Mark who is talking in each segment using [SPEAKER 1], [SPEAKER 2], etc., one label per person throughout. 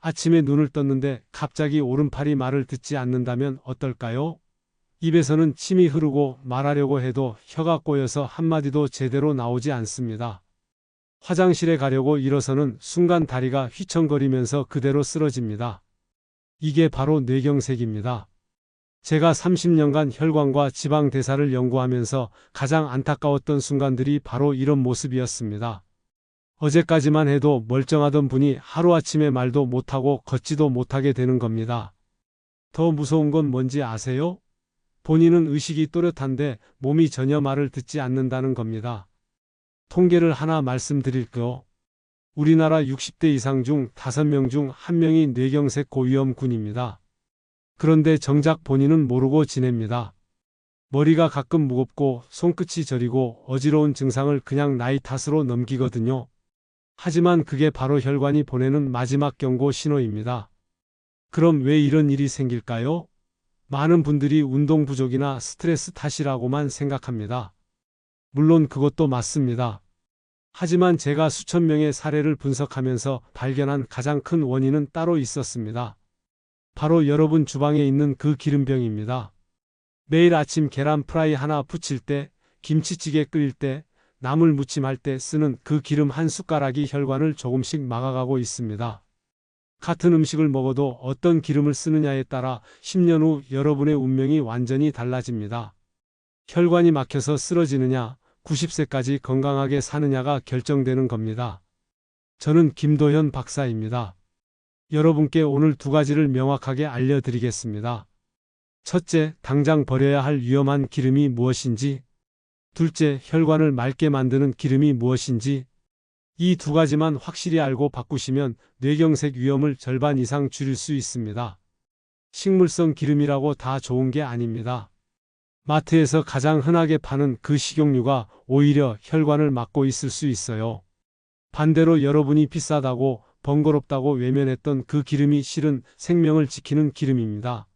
[SPEAKER 1] 아침에 눈을 떴는데 갑자기 오른팔이 말을 듣지 않는다면 어떨까요? 입에서는 침이 흐르고 말하려고 해도 혀가 꼬여서 한마디도 제대로 나오지 않습니다. 화장실에 가려고 일어서는 순간 다리가 휘청거리면서 그대로 쓰러집니다. 이게 바로 뇌경색입니다. 제가 30년간 혈관과 지방 대사를 연구하면서 가장 안타까웠던 순간들이 바로 이런 모습이었습니다. 어제까지만 해도 멀쩡하던 분이 하루아침에 말도 못하고 걷지도 못하게 되는 겁니다. 더 무서운 건 뭔지 아세요? 본인은 의식이 또렷한데 몸이 전혀 말을 듣지 않는다는 겁니다. 통계를 하나 말씀드릴게요. 우리나라 60대 이상 중 5명 중 1명이 뇌경색 고위험군입니다. 그런데 정작 본인은 모르고 지냅니다. 머리가 가끔 무겁고 손끝이 저리고 어지러운 증상을 그냥 나이 탓으로 넘기거든요. 하지만 그게 바로 혈관이 보내는 마지막 경고 신호입니다. 그럼 왜 이런 일이 생길까요? 많은 분들이 운동 부족이나 스트레스 탓이라고만 생각합니다. 물론 그것도 맞습니다. 하지만 제가 수천 명의 사례를 분석하면서 발견한 가장 큰 원인은 따로 있었습니다. 바로 여러분 주방에 있는 그 기름병입니다. 매일 아침 계란 프라이 하나 부칠 때, 김치찌개 끓일 때, 나물 무침할 때 쓰는 그 기름 한 숟가락이 혈관을 조금씩 막아가고 있습니다. 같은 음식을 먹어도 어떤 기름을 쓰느냐에 따라 10년 후 여러분의 운명이 완전히 달라집니다. 혈관이 막혀서 쓰러지느냐, 90세까지 건강하게 사느냐가 결정되는 겁니다. 저는 김도현 박사입니다. 여러분께 오늘 2가지를 명확하게 알려드리겠습니다. 첫째, 당장 버려야 할 위험한 기름이 무엇인지. 둘째, 혈관을 맑게 만드는 기름이 무엇인지. 이 2가지만 확실히 알고 바꾸시면 뇌경색 위험을 절반 이상 줄일 수 있습니다. 식물성 기름이라고 다 좋은 게 아닙니다. 마트에서 가장 흔하게 파는 그 식용유가 오히려 혈관을 막고 있을 수 있어요. 반대로 여러분이 비싸다고 번거롭다고 외면했던 그 기름이 실은 생명을 지키는 기름입니다.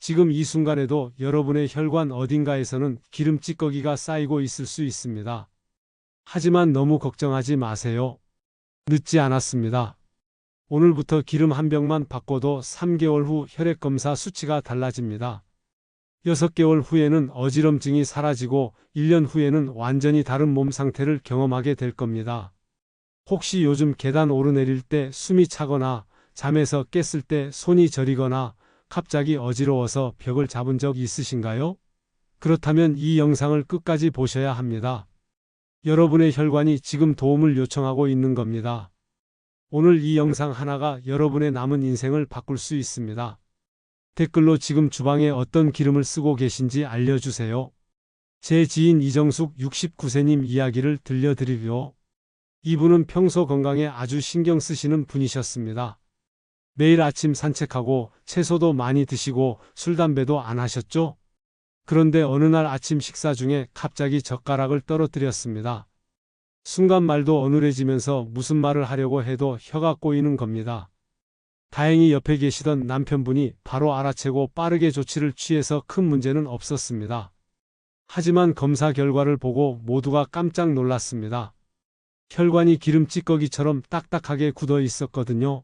[SPEAKER 1] 지금 이 순간에도 여러분의 혈관 어딘가에서는 기름 찌꺼기가 쌓이고 있을 수 있습니다. 하지만 너무 걱정하지 마세요. 늦지 않았습니다. 오늘부터 기름 한 병만 바꿔도 3개월 후 혈액검사 수치가 달라집니다. 6개월 후에는 어지럼증이 사라지고 1년 후에는 완전히 다른 몸 상태를 경험하게 될 겁니다. 혹시 요즘 계단 오르내릴 때 숨이 차거나 잠에서 깼을 때 손이 저리거나 갑자기 어지러워서 벽을 잡은 적 있으신가요? 그렇다면 이 영상을 끝까지 보셔야 합니다. 여러분의 혈관이 지금 도움을 요청하고 있는 겁니다. 오늘 이 영상 하나가 여러분의 남은 인생을 바꿀 수 있습니다. 댓글로 지금 주방에 어떤 기름을 쓰고 계신지 알려주세요. 제 지인 이정숙 69세님 이야기를 들려드리려. 이분은 평소 건강에 아주 신경 쓰시는 분이셨습니다. 매일 아침 산책하고 채소도 많이 드시고 술, 담배도 안 하셨죠? 그런데 어느 날 아침 식사 중에 갑자기 젓가락을 떨어뜨렸습니다. 순간 말도 어눌해지면서 무슨 말을 하려고 해도 혀가 꼬이는 겁니다. 다행히 옆에 계시던 남편분이 바로 알아채고 빠르게 조치를 취해서 큰 문제는 없었습니다. 하지만 검사 결과를 보고 모두가 깜짝 놀랐습니다. 혈관이 기름 찌꺼기처럼 딱딱하게 굳어 있었거든요.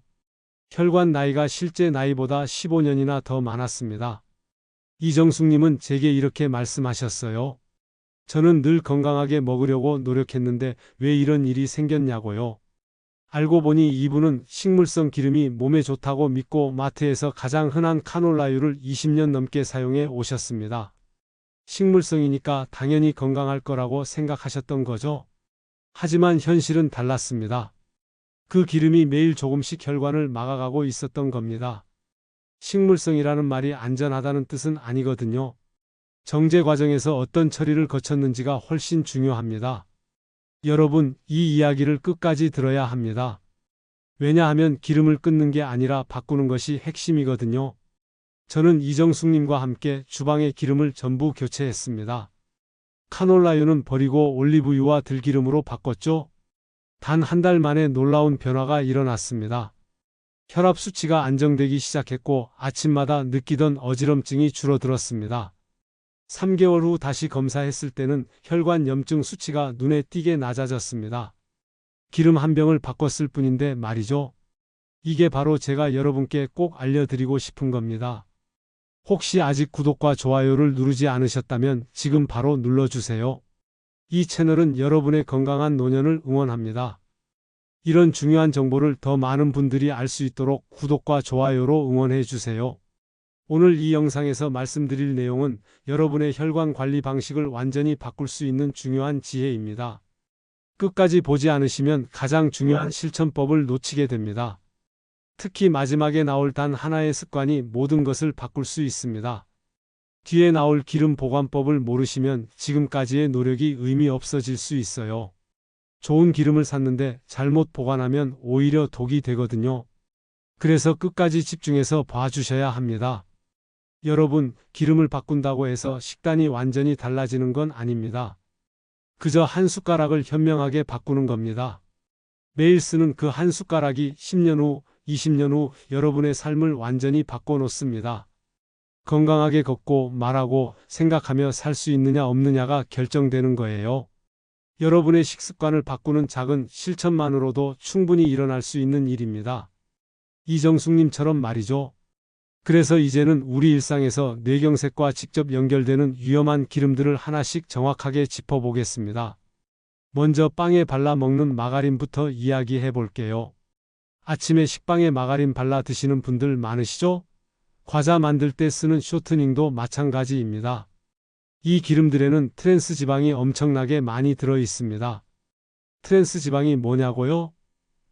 [SPEAKER 1] 혈관 나이가 실제 나이보다 15년이나 더 많았습니다. 이정숙님은 제게 이렇게 말씀하셨어요. 저는 늘 건강하게 먹으려고 노력했는데 왜 이런 일이 생겼냐고요. 알고 보니 이분은 식물성 기름이 몸에 좋다고 믿고 마트에서 가장 흔한 카놀라유를 20년 넘게 사용해 오셨습니다. 식물성이니까 당연히 건강할 거라고 생각하셨던 거죠. 하지만 현실은 달랐습니다. 그 기름이 매일 조금씩 혈관을 막아가고 있었던 겁니다. 식물성이라는 말이 안전하다는 뜻은 아니거든요. 정제 과정에서 어떤 처리를 거쳤는지가 훨씬 중요합니다. 여러분, 이 이야기를 끝까지 들어야 합니다. 왜냐하면 기름을 끊는 게 아니라 바꾸는 것이 핵심이거든요. 저는 이정숙님과 함께 주방의 기름을 전부 교체했습니다. 카놀라유는 버리고 올리브유와 들기름으로 바꿨죠. 단 한 달 만에 놀라운 변화가 일어났습니다. 혈압 수치가 안정되기 시작했고 아침마다 느끼던 어지럼증이 줄어들었습니다. 3개월 후 다시 검사했을 때는 혈관 염증 수치가 눈에 띄게 낮아졌습니다. 기름 한 병을 바꿨을 뿐인데 말이죠. 이게 바로 제가 여러분께 꼭 알려드리고 싶은 겁니다. 혹시 아직 구독과 좋아요를 누르지 않으셨다면 지금 바로 눌러주세요. 이 채널은 여러분의 건강한 노년을 응원합니다. 이런 중요한 정보를 더 많은 분들이 알 수 있도록 구독과 좋아요로 응원해 주세요. 오늘 이 영상에서 말씀드릴 내용은 여러분의 혈관 관리 방식을 완전히 바꿀 수 있는 중요한 지혜입니다. 끝까지 보지 않으시면 가장 중요한 실천법을 놓치게 됩니다. 특히 마지막에 나올 단 하나의 습관이 모든 것을 바꿀 수 있습니다. 뒤에 나올 기름 보관법을 모르시면 지금까지의 노력이 의미 없어질 수 있어요. 좋은 기름을 샀는데 잘못 보관하면 오히려 독이 되거든요. 그래서 끝까지 집중해서 봐주셔야 합니다. 여러분, 기름을 바꾼다고 해서 식단이 완전히 달라지는 건 아닙니다. 그저 한 숟가락을 현명하게 바꾸는 겁니다. 매일 쓰는 그 한 숟가락이 10년 후, 20년 후 여러분의 삶을 완전히 바꿔놓습니다. 건강하게 걷고 말하고 생각하며 살 수 있느냐 없느냐가 결정되는 거예요. 여러분의 식습관을 바꾸는 작은 실천만으로도 충분히 일어날 수 있는 일입니다. 이정숙님처럼 말이죠. 그래서 이제는 우리 일상에서 뇌경색과 직접 연결되는 위험한 기름들을 하나씩 정확하게 짚어보겠습니다. 먼저 빵에 발라 먹는 마가린부터 이야기해 볼게요. 아침에 식빵에 마가린 발라 드시는 분들 많으시죠? 과자 만들 때 쓰는 쇼트닝도 마찬가지입니다. 이 기름들에는 트랜스 지방이 엄청나게 많이 들어 있습니다. 트랜스 지방이 뭐냐고요?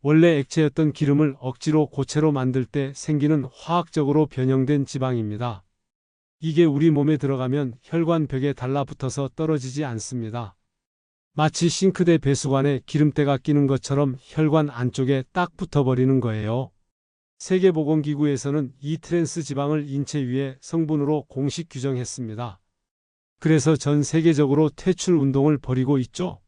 [SPEAKER 1] 원래 액체였던 기름을 억지로 고체로 만들 때 생기는 화학적으로 변형된 지방입니다. 이게 우리 몸에 들어가면 혈관 벽에 달라붙어서 떨어지지 않습니다. 마치 싱크대 배수관에 기름때가 끼는 것처럼 혈관 안쪽에 딱 붙어버리는 거예요. 세계보건기구에서는 이 트랜스 지방을 인체 위의 성분으로 공식 규정했습니다. 그래서 전 세계적으로 퇴출 운동을 벌이고 있죠.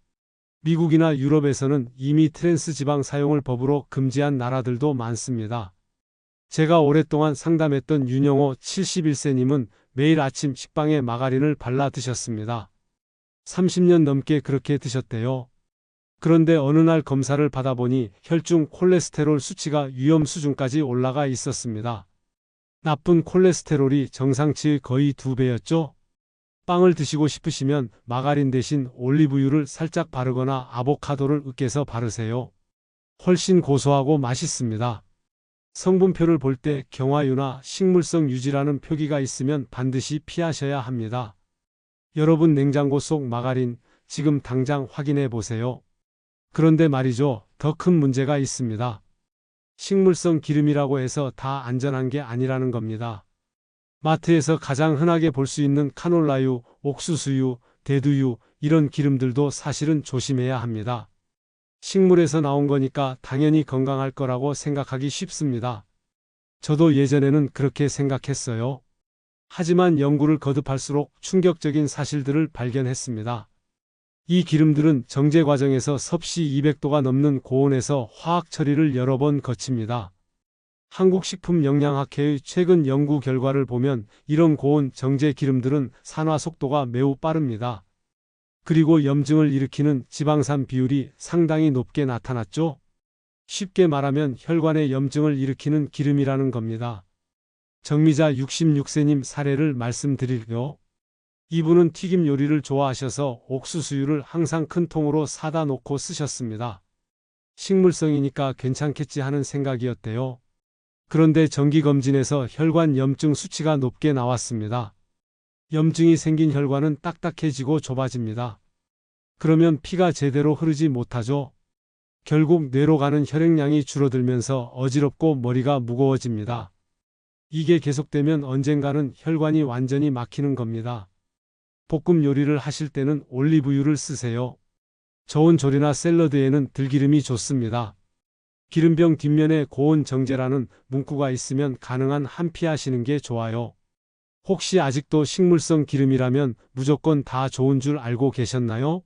[SPEAKER 1] 미국이나 유럽에서는 이미 트랜스 지방 사용을 법으로 금지한 나라들도 많습니다. 제가 오랫동안 상담했던 윤영호 71세님은 매일 아침 식빵에 마가린을 발라 드셨습니다. 30년 넘게 그렇게 드셨대요. 그런데 어느 날 검사를 받아보니 혈중 콜레스테롤 수치가 위험 수준까지 올라가 있었습니다. 나쁜 콜레스테롤이 정상치의 거의 2배였죠. 빵을 드시고 싶으시면 마가린 대신 올리브유를 살짝 바르거나 아보카도를 으깨서 바르세요. 훨씬 고소하고 맛있습니다. 성분표를 볼 때 경화유나 식물성 유지라는 표기가 있으면 반드시 피하셔야 합니다. 여러분 냉장고 속 마가린 지금 당장 확인해 보세요. 그런데 말이죠, 더 큰 문제가 있습니다. 식물성 기름이라고 해서 다 안전한 게 아니라는 겁니다. 마트에서 가장 흔하게 볼 수 있는 카놀라유, 옥수수유, 대두유 이런 기름들도 사실은 조심해야 합니다. 식물에서 나온 거니까 당연히 건강할 거라고 생각하기 쉽습니다. 저도 예전에는 그렇게 생각했어요. 하지만 연구를 거듭할수록 충격적인 사실들을 발견했습니다. 이 기름들은 정제 과정에서 섭씨 200도가 넘는 고온에서 화학 처리를 여러 번 거칩니다. 한국식품영양학회의 최근 연구 결과를 보면 이런 고온 정제 기름들은 산화 속도가 매우 빠릅니다. 그리고 염증을 일으키는 지방산 비율이 상당히 높게 나타났죠. 쉽게 말하면 혈관에 염증을 일으키는 기름이라는 겁니다. 정미자 66세님 사례를 말씀드릴게요. 이분은 튀김 요리를 좋아하셔서 옥수수유를 항상 큰 통으로 사다 놓고 쓰셨습니다. 식물성이니까 괜찮겠지 하는 생각이었대요. 그런데 정기검진에서 혈관 염증 수치가 높게 나왔습니다. 염증이 생긴 혈관은 딱딱해지고 좁아집니다. 그러면 피가 제대로 흐르지 못하죠. 결국 뇌로 가는 혈액량이 줄어들면서 어지럽고 머리가 무거워집니다. 이게 계속되면 언젠가는 혈관이 완전히 막히는 겁니다. 볶음 요리를 하실 때는 올리브유를 쓰세요. 저온 조리나 샐러드에는 들기름이 좋습니다. 기름병 뒷면에 고온 정제라는 문구가 있으면 가능한 한 피하시는 게 좋아요. 혹시 아직도 식물성 기름이라면 무조건 다 좋은 줄 알고 계셨나요?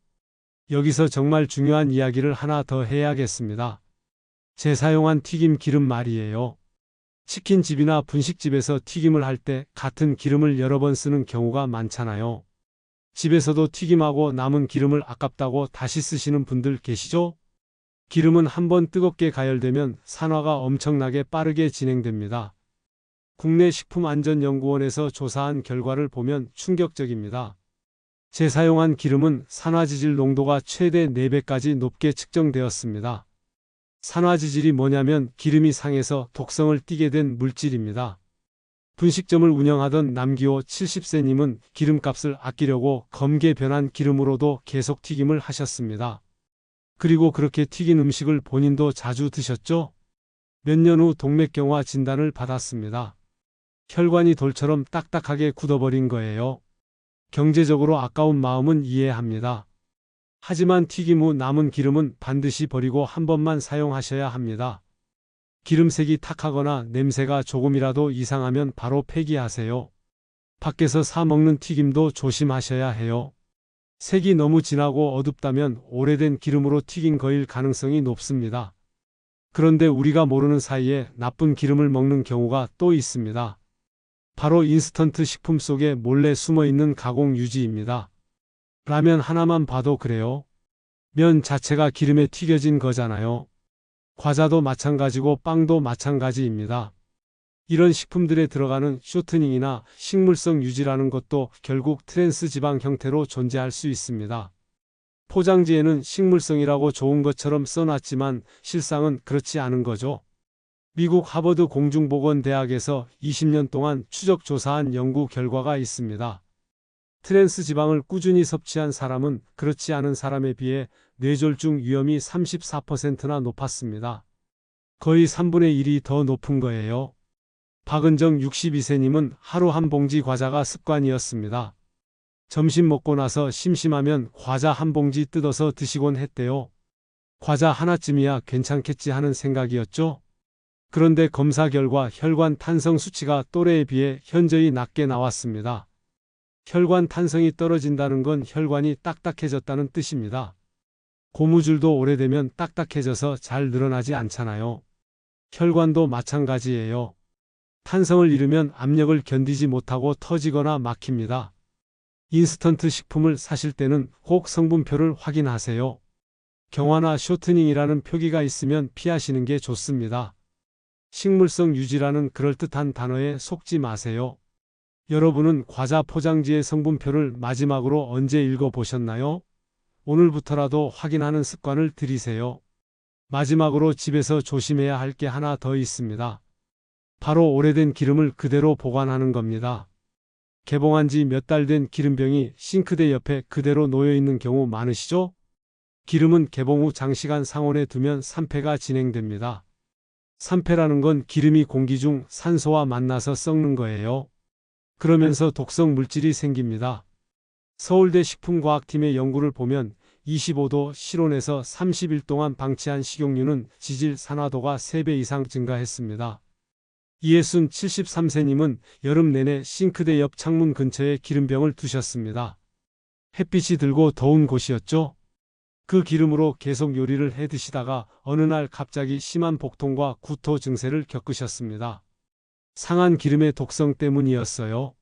[SPEAKER 1] 여기서 정말 중요한 이야기를 하나 더 해야겠습니다. 재사용한 튀김 기름 말이에요. 치킨집이나 분식집에서 튀김을 할 때 같은 기름을 여러 번 쓰는 경우가 많잖아요. 집에서도 튀김하고 남은 기름을 아깝다고 다시 쓰시는 분들 계시죠? 기름은 한번 뜨겁게 가열되면 산화가 엄청나게 빠르게 진행됩니다. 국내 식품안전연구원에서 조사한 결과를 보면 충격적입니다. 재사용한 기름은 산화지질 농도가 최대 4배까지 높게 측정되었습니다. 산화지질이 뭐냐면 기름이 상해서 독성을 띠게 된 물질입니다. 분식점을 운영하던 남기호 70세님은 기름값을 아끼려고 검게 변한 기름으로도 계속 튀김을 하셨습니다. 그리고 그렇게 튀긴 음식을 본인도 자주 드셨죠? 몇 년 후 동맥경화 진단을 받았습니다. 혈관이 돌처럼 딱딱하게 굳어버린 거예요. 경제적으로 아까운 마음은 이해합니다. 하지만 튀김 후 남은 기름은 반드시 버리고 한 번만 사용하셔야 합니다. 기름색이 탁하거나 냄새가 조금이라도 이상하면 바로 폐기하세요. 밖에서 사 먹는 튀김도 조심하셔야 해요. 색이 너무 진하고 어둡다면 오래된 기름으로 튀긴 거일 가능성이 높습니다. 그런데 우리가 모르는 사이에 나쁜 기름을 먹는 경우가 또 있습니다. 바로 인스턴트 식품 속에 몰래 숨어있는 가공 유지입니다. 라면 하나만 봐도 그래요. 면 자체가 기름에 튀겨진 거잖아요. 과자도 마찬가지고 빵도 마찬가지입니다. 이런 식품들에 들어가는 쇼트닝이나 식물성 유지라는 것도 결국 트랜스 지방 형태로 존재할 수 있습니다. 포장지에는 식물성이라고 좋은 것처럼 써놨지만 실상은 그렇지 않은 거죠. 미국 하버드 공중보건대학에서 20년 동안 추적 조사한 연구 결과가 있습니다. 트랜스 지방을 꾸준히 섭취한 사람은 그렇지 않은 사람에 비해 뇌졸중 위험이 34%나 높았습니다. 거의 3분의 1이 더 높은 거예요. 박은정 62세님은 하루 한 봉지 과자가 습관이었습니다. 점심 먹고 나서 심심하면 과자 한 봉지 뜯어서 드시곤 했대요. 과자 하나쯤이야 괜찮겠지 하는 생각이었죠. 그런데 검사 결과 혈관 탄성 수치가 또래에 비해 현저히 낮게 나왔습니다. 혈관 탄성이 떨어진다는 건 혈관이 딱딱해졌다는 뜻입니다. 고무줄도 오래되면 딱딱해져서 잘 늘어나지 않잖아요. 혈관도 마찬가지예요. 탄성을 잃으면 압력을 견디지 못하고 터지거나 막힙니다. 인스턴트 식품을 사실 때는 꼭 성분표를 확인하세요. 경화나 쇼트닝이라는 표기가 있으면 피하시는 게 좋습니다. 식물성 유지라는 그럴듯한 단어에 속지 마세요. 여러분은 과자 포장지의 성분표를 마지막으로 언제 읽어보셨나요? 오늘부터라도 확인하는 습관을 들이세요. 마지막으로 집에서 조심해야 할 게 하나 더 있습니다. 바로 오래된 기름을 그대로 보관하는 겁니다. 개봉한 지 몇 달 된 기름병이 싱크대 옆에 그대로 놓여 있는 경우 많으시죠? 기름은 개봉 후 장시간 상온에 두면 산패가 진행됩니다. 산패라는 건 기름이 공기 중 산소와 만나서 썩는 거예요. 그러면서 독성 물질이 생깁니다. 서울대 식품과학팀의 연구를 보면 25도 실온에서 30일 동안 방치한 식용유는 지질 산화도가 3배 이상 증가했습니다. 이예순 73세님은 여름 내내 싱크대 옆 창문 근처에 기름병을 두셨습니다. 햇빛이 들고 더운 곳이었죠. 그 기름으로 계속 요리를 해 드시다가 어느 날 갑자기 심한 복통과 구토 증세를 겪으셨습니다. 상한 기름의 독성 때문이었어요.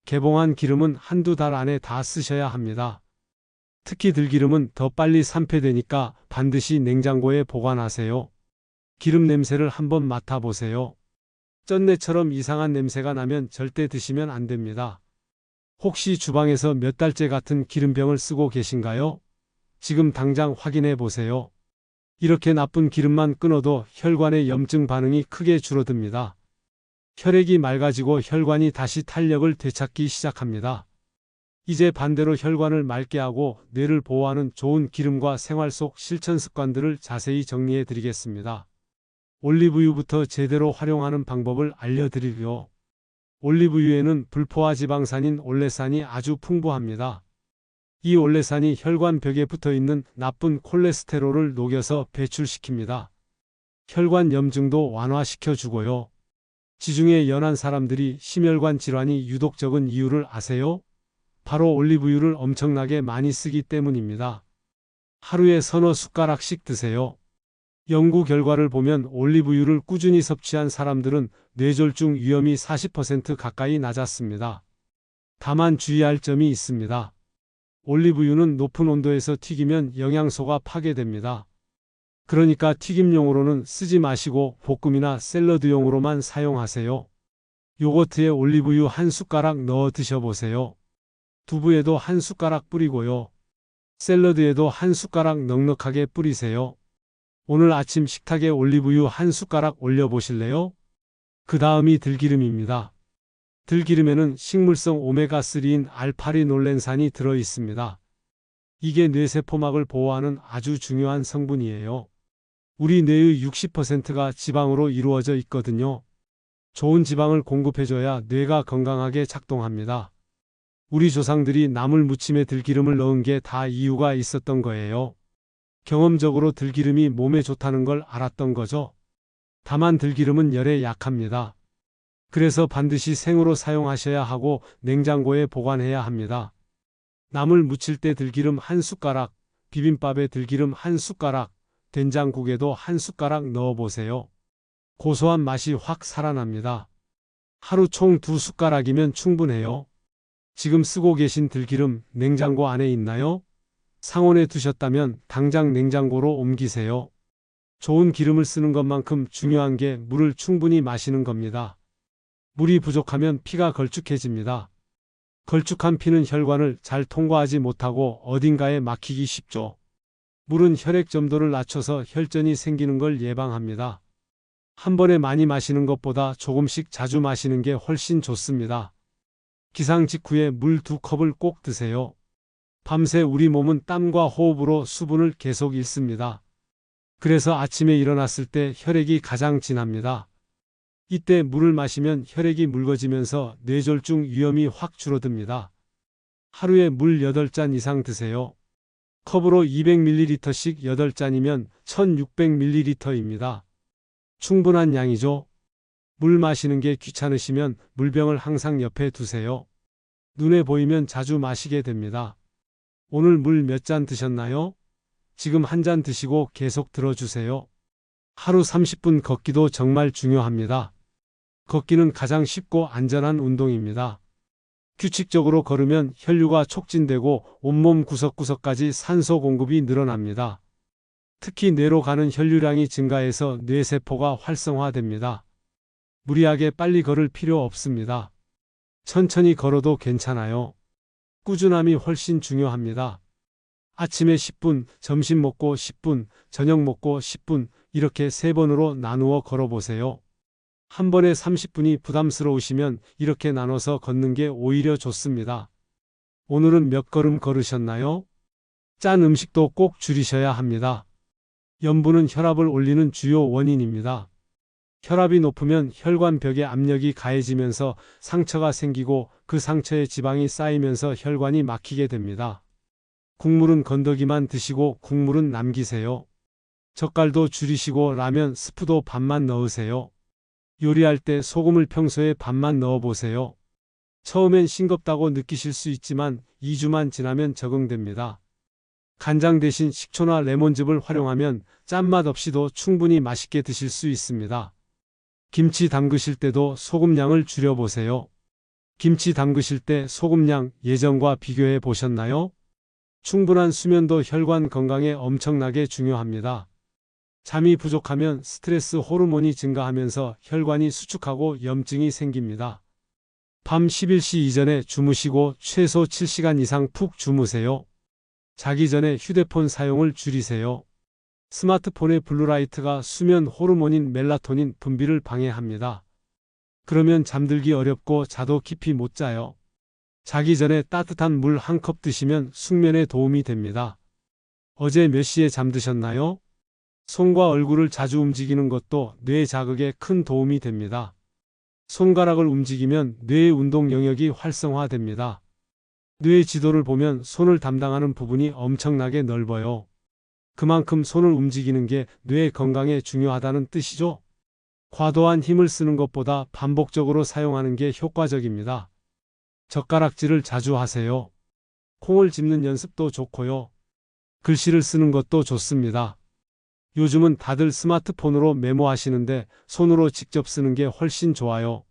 [SPEAKER 1] 개봉한 기름은 한두 달 안에 다 쓰셔야 합니다. 특히 들기름은 더 빨리 산패되니까 반드시 냉장고에 보관하세요. 기름 냄새를 한번 맡아보세요. 쩐내처럼 이상한 냄새가 나면 절대 드시면 안 됩니다. 혹시 주방에서 몇 달째 같은 기름병을 쓰고 계신가요? 지금 당장 확인해 보세요. 이렇게 나쁜 기름만 끊어도 혈관의 염증 반응이 크게 줄어듭니다. 혈액이 맑아지고 혈관이 다시 탄력을 되찾기 시작합니다. 이제 반대로 혈관을 맑게 하고 뇌를 보호하는 좋은 기름과 생활 속 실천 습관들을 자세히 정리해 드리겠습니다. 올리브유부터 제대로 활용하는 방법을 알려드리려. 올리브유에는 불포화 지방산인 올레산이 아주 풍부합니다. 이 올레산이 혈관 벽에 붙어있는 나쁜 콜레스테롤을 녹여서 배출시킵니다. 혈관 염증도 완화시켜주고요. 지중해 연한 사람들이 심혈관 질환이 유독 적은 이유를 아세요? 바로 올리브유를 엄청나게 많이 쓰기 때문입니다. 하루에 서너 숟가락씩 드세요. 연구 결과를 보면 올리브유를 꾸준히 섭취한 사람들은 뇌졸중 위험이 40% 가까이 낮았습니다. 다만 주의할 점이 있습니다. 올리브유는 높은 온도에서 튀기면 영양소가 파괴됩니다. 그러니까 튀김용으로는 쓰지 마시고 볶음이나 샐러드용으로만 사용하세요. 요거트에 올리브유 한 숟가락 넣어 드셔보세요. 두부에도 한 숟가락 뿌리고요. 샐러드에도 한 숟가락 넉넉하게 뿌리세요. 오늘 아침 식탁에 올리브유 한 숟가락 올려보실래요? 그 다음이 들기름입니다. 들기름에는 식물성 오메가3인 알파리놀렌산이 들어 있습니다. 이게 뇌세포막을 보호하는 아주 중요한 성분이에요. 우리 뇌의 60%가 지방으로 이루어져 있거든요. 좋은 지방을 공급해줘야 뇌가 건강하게 작동합니다. 우리 조상들이 나물 무침에 들기름을 넣은 게 다 이유가 있었던 거예요. 경험적으로 들기름이 몸에 좋다는 걸 알았던 거죠. 다만 들기름은 열에 약합니다. 그래서 반드시 생으로 사용하셔야 하고 냉장고에 보관해야 합니다. 나물 무칠 때 들기름 한 숟가락, 비빔밥에 들기름 한 숟가락, 된장국에도 한 숟가락 넣어보세요. 고소한 맛이 확 살아납니다. 하루 총 2숟가락이면 충분해요. 지금 쓰고 계신 들기름 냉장고 안에 있나요? 상온에 두셨다면 당장 냉장고로 옮기세요. 좋은 기름을 쓰는 것만큼 중요한 게 물을 충분히 마시는 겁니다. 물이 부족하면 피가 걸쭉해집니다. 걸쭉한 피는 혈관을 잘 통과하지 못하고 어딘가에 막히기 쉽죠. 물은 혈액 점도를 낮춰서 혈전이 생기는 걸 예방합니다. 한 번에 많이 마시는 것보다 조금씩 자주 마시는 게 훨씬 좋습니다. 기상 직후에 물 2컵을 꼭 드세요. 밤새 우리 몸은 땀과 호흡으로 수분을 계속 잃습니다. 그래서 아침에 일어났을 때 혈액이 가장 진합니다. 이때 물을 마시면 혈액이 묽어지면서 뇌졸중 위험이 확 줄어듭니다. 하루에 물 8잔 이상 드세요. 컵으로 200ml씩 8잔이면 1600ml입니다. 충분한 양이죠. 물 마시는 게 귀찮으시면 물병을 항상 옆에 두세요. 눈에 보이면 자주 마시게 됩니다. 오늘 물 몇 잔 드셨나요? 지금 한 잔 드시고 계속 들어주세요. 하루 30분 걷기도 정말 중요합니다. 걷기는 가장 쉽고 안전한 운동입니다. 규칙적으로 걸으면 혈류가 촉진되고 온몸 구석구석까지 산소 공급이 늘어납니다. 특히 뇌로 가는 혈류량이 증가해서 뇌세포가 활성화됩니다. 무리하게 빨리 걸을 필요 없습니다. 천천히 걸어도 괜찮아요. 꾸준함이 훨씬 중요합니다. 아침에 10분, 점심 먹고 10분, 저녁 먹고 10분 이렇게 3번으로 나누어 걸어보세요. 한 번에 30분이 부담스러우시면 이렇게 나눠서 걷는 게 오히려 좋습니다. 오늘은 몇 걸음 걸으셨나요? 짠 음식도 꼭 줄이셔야 합니다. 염분은 혈압을 올리는 주요 원인입니다. 혈압이 높으면 혈관벽에 압력이 가해지면서 상처가 생기고 그 상처에 지방이 쌓이면서 혈관이 막히게 됩니다. 국물은 건더기만 드시고 국물은 남기세요. 젓갈도 줄이시고 라면 스프도 반만 넣으세요. 요리할 때 소금을 평소에 반만 넣어보세요. 처음엔 싱겁다고 느끼실 수 있지만 2주만 지나면 적응됩니다. 간장 대신 식초나 레몬즙을 활용하면 짠맛 없이도 충분히 맛있게 드실 수 있습니다. 김치 담그실 때도 소금량을 줄여보세요. 김치 담그실 때 소금량 예전과 비교해 보셨나요? 충분한 수면도 혈관 건강에 엄청나게 중요합니다. 잠이 부족하면 스트레스 호르몬이 증가하면서 혈관이 수축하고 염증이 생깁니다. 밤 11시 이전에 주무시고 최소 7시간 이상 푹 주무세요. 자기 전에 휴대폰 사용을 줄이세요. 스마트폰의 블루라이트가 수면 호르몬인 멜라토닌 분비를 방해합니다. 그러면 잠들기 어렵고 자도 깊이 못 자요. 자기 전에 따뜻한 물 1컵 드시면 숙면에 도움이 됩니다. 어제 몇 시에 잠드셨나요? 손과 얼굴을 자주 움직이는 것도 뇌 자극에 큰 도움이 됩니다. 손가락을 움직이면 뇌의 운동 영역이 활성화됩니다. 뇌 지도를 보면 손을 담당하는 부분이 엄청나게 넓어요. 그만큼 손을 움직이는 게 뇌 건강에 중요하다는 뜻이죠. 과도한 힘을 쓰는 것보다 반복적으로 사용하는 게 효과적입니다. 젓가락질을 자주 하세요. 콩을 집는 연습도 좋고요. 글씨를 쓰는 것도 좋습니다. 요즘은 다들 스마트폰으로 메모하시는데 손으로 직접 쓰는 게 훨씬 좋아요.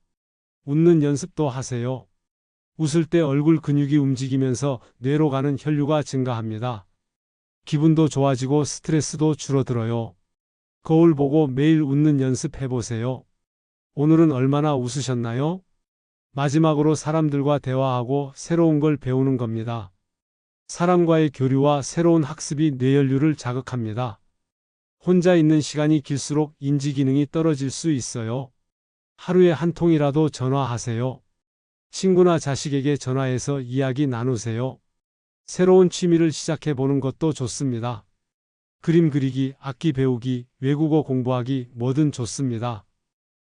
[SPEAKER 1] 웃는 연습도 하세요. 웃을 때 얼굴 근육이 움직이면서 뇌로 가는 혈류가 증가합니다. 기분도 좋아지고 스트레스도 줄어들어요. 거울 보고 매일 웃는 연습 해보세요. 오늘은 얼마나 웃으셨나요? 마지막으로 사람들과 대화하고 새로운 걸 배우는 겁니다. 사람과의 교류와 새로운 학습이 뇌연료를 자극합니다. 혼자 있는 시간이 길수록 인지 기능이 떨어질 수 있어요. 하루에 한 통이라도 전화하세요. 친구나 자식에게 전화해서 이야기 나누세요. 새로운 취미를 시작해 보는 것도 좋습니다. 그림 그리기, 악기 배우기, 외국어 공부하기, 뭐든 좋습니다.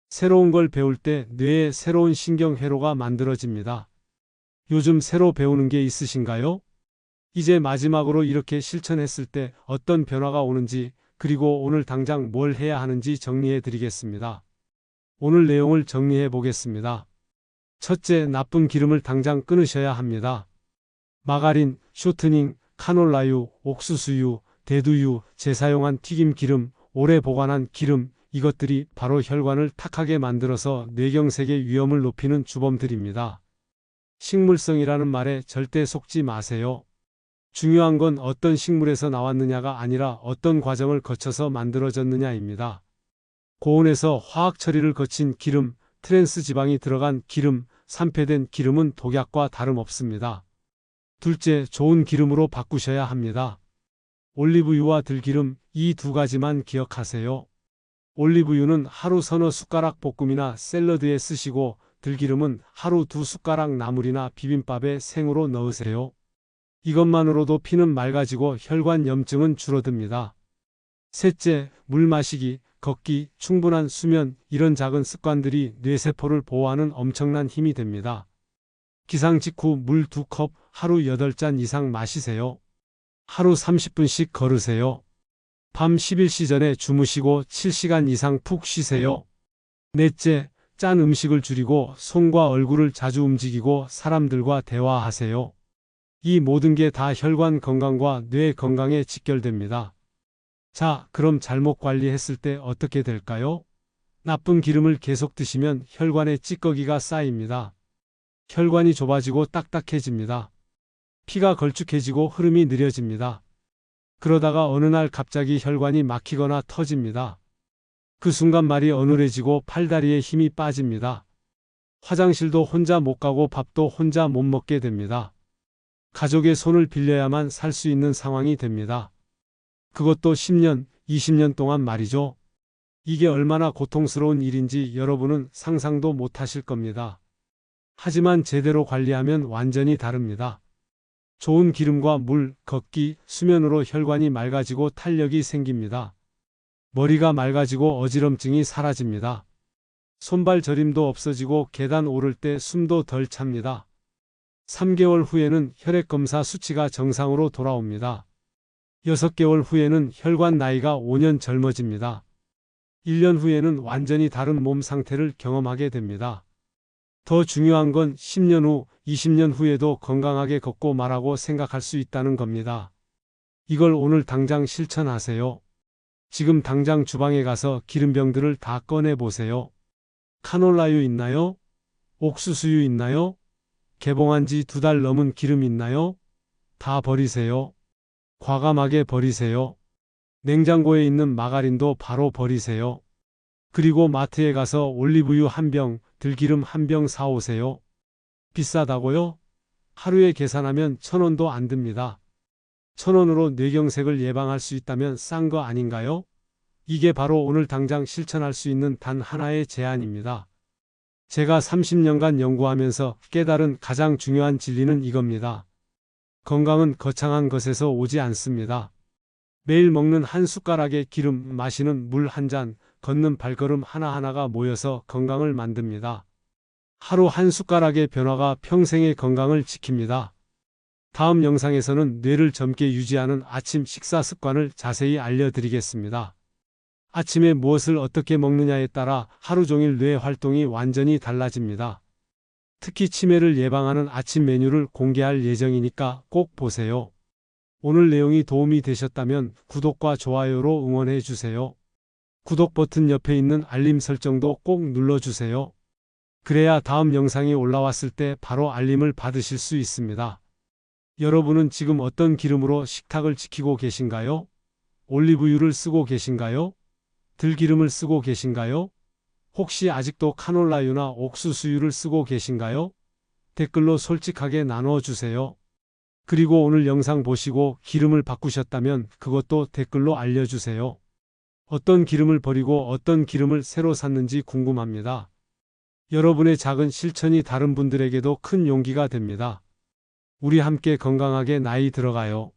[SPEAKER 1] 새로운 걸 배울 때 뇌에 새로운 신경회로가 만들어집니다. 요즘 새로 배우는 게 있으신가요? 이제 마지막으로 이렇게 실천했을 때 어떤 변화가 오는지, 그리고 오늘 당장 뭘 해야 하는지 정리해 드리겠습니다. 오늘 내용을 정리해 보겠습니다. 첫째, 나쁜 기름을 당장 끊으셔야 합니다. 마가린, 쇼트닝, 카놀라유, 옥수수유, 대두유, 재사용한 튀김 기름, 오래 보관한 기름, 이것들이 바로 혈관을 탁하게 만들어서 뇌경색의 위험을 높이는 주범들입니다. 식물성이라는 말에 절대 속지 마세요. 중요한 건 어떤 식물에서 나왔느냐가 아니라 어떤 과정을 거쳐서 만들어졌느냐입니다. 고온에서 화학 처리를 거친 기름, 트랜스 지방이 들어간 기름, 산패된 기름은 독약과 다름없습니다. 둘째, 좋은 기름으로 바꾸셔야 합니다. 올리브유와 들기름, 이 두 가지만 기억하세요. 올리브유는 하루 서너 숟가락 볶음이나 샐러드에 쓰시고 들기름은 하루 2숟가락 나물이나 비빔밥에 생으로 넣으세요. 이것만으로도 피는 맑아지고 혈관 염증은 줄어듭니다. 셋째, 물 마시기, 걷기, 충분한 수면, 이런 작은 습관들이 뇌세포를 보호하는 엄청난 힘이 됩니다. 기상 직후 물 2컵, 하루 8잔 이상 마시세요. 하루 30분씩 걸으세요. 밤 11시 전에 주무시고 7시간 이상 푹 쉬세요. 넷째, 짠 음식을 줄이고 손과 얼굴을 자주 움직이고 사람들과 대화하세요. 이 모든 게 다 혈관 건강과 뇌 건강에 직결됩니다. 자, 그럼 잘못 관리했을 때 어떻게 될까요? 나쁜 기름을 계속 드시면 혈관에 찌꺼기가 쌓입니다. 혈관이 좁아지고 딱딱해집니다. 피가 걸쭉해지고 흐름이 느려집니다. 그러다가 어느 날 갑자기 혈관이 막히거나 터집니다. 그 순간 말이 어눌해지고 팔다리에 힘이 빠집니다. 화장실도 혼자 못 가고 밥도 혼자 못 먹게 됩니다. 가족의 손을 빌려야만 살 수 있는 상황이 됩니다. 그것도 10년, 20년 동안 말이죠. 이게 얼마나 고통스러운 일인지 여러분은 상상도 못 하실 겁니다. 하지만 제대로 관리하면 완전히 다릅니다. 좋은 기름과 물, 걷기, 수면으로 혈관이 맑아지고 탄력이 생깁니다. 머리가 맑아지고 어지럼증이 사라집니다. 손발 저림도 없어지고 계단 오를 때 숨도 덜 찹니다. 3개월 후에는 혈액검사 수치가 정상으로 돌아옵니다. 6개월 후에는 혈관 나이가 5년 젊어집니다. 1년 후에는 완전히 다른 몸 상태를 경험하게 됩니다. 더 중요한 건 10년 후, 20년 후에도 건강하게 걷고 말하고 생각할 수 있다는 겁니다. 이걸 오늘 당장 실천하세요. 지금 당장 주방에 가서 기름병들을 다 꺼내 보세요. 카놀라유 있나요? 옥수수유 있나요? 개봉한 지 2달 넘은 기름 있나요? 다 버리세요. 과감하게 버리세요. 냉장고에 있는 마가린도 바로 버리세요. 그리고 마트에 가서 올리브유 1병, 들기름 1병 사오세요. 비싸다고요? 하루에 계산하면 1,000원도 안 듭니다. 1,000원으로 뇌경색을 예방할 수 있다면 싼 거 아닌가요? 이게 바로 오늘 당장 실천할 수 있는 단 하나의 제안입니다. 제가 30년간 연구하면서 깨달은 가장 중요한 진리는 이겁니다. 건강은 거창한 것에서 오지 않습니다. 매일 먹는 한 숟가락의 기름, 마시는 물 한 잔, 걷는 발걸음 하나하나가 모여서 건강을 만듭니다. 하루 한 숟가락의 변화가 평생의 건강을 지킵니다. 다음 영상에서는 뇌를 젊게 유지하는 아침 식사 습관을 자세히 알려드리겠습니다. 아침에 무엇을 어떻게 먹느냐에 따라 하루 종일 뇌 활동이 완전히 달라집니다. 특히 치매를 예방하는 아침 메뉴를 공개할 예정이니까 꼭 보세요. 오늘 내용이 도움이 되셨다면 구독과 좋아요로 응원해 주세요. 구독 버튼 옆에 있는 알림 설정도 꼭 눌러주세요. 그래야 다음 영상이 올라왔을 때 바로 알림을 받으실 수 있습니다. 여러분은 지금 어떤 기름으로 식탁을 지키고 계신가요? 올리브유를 쓰고 계신가요? 들기름을 쓰고 계신가요? 혹시 아직도 카놀라유나 옥수수유를 쓰고 계신가요? 댓글로 솔직하게 나눠주세요. 그리고 오늘 영상 보시고 기름을 바꾸셨다면 그것도 댓글로 알려주세요. 어떤 기름을 버리고 어떤 기름을 새로 샀는지 궁금합니다. 여러분의 작은 실천이 다른 분들에게도 큰 용기가 됩니다. 우리 함께 건강하게 나이 들어가요.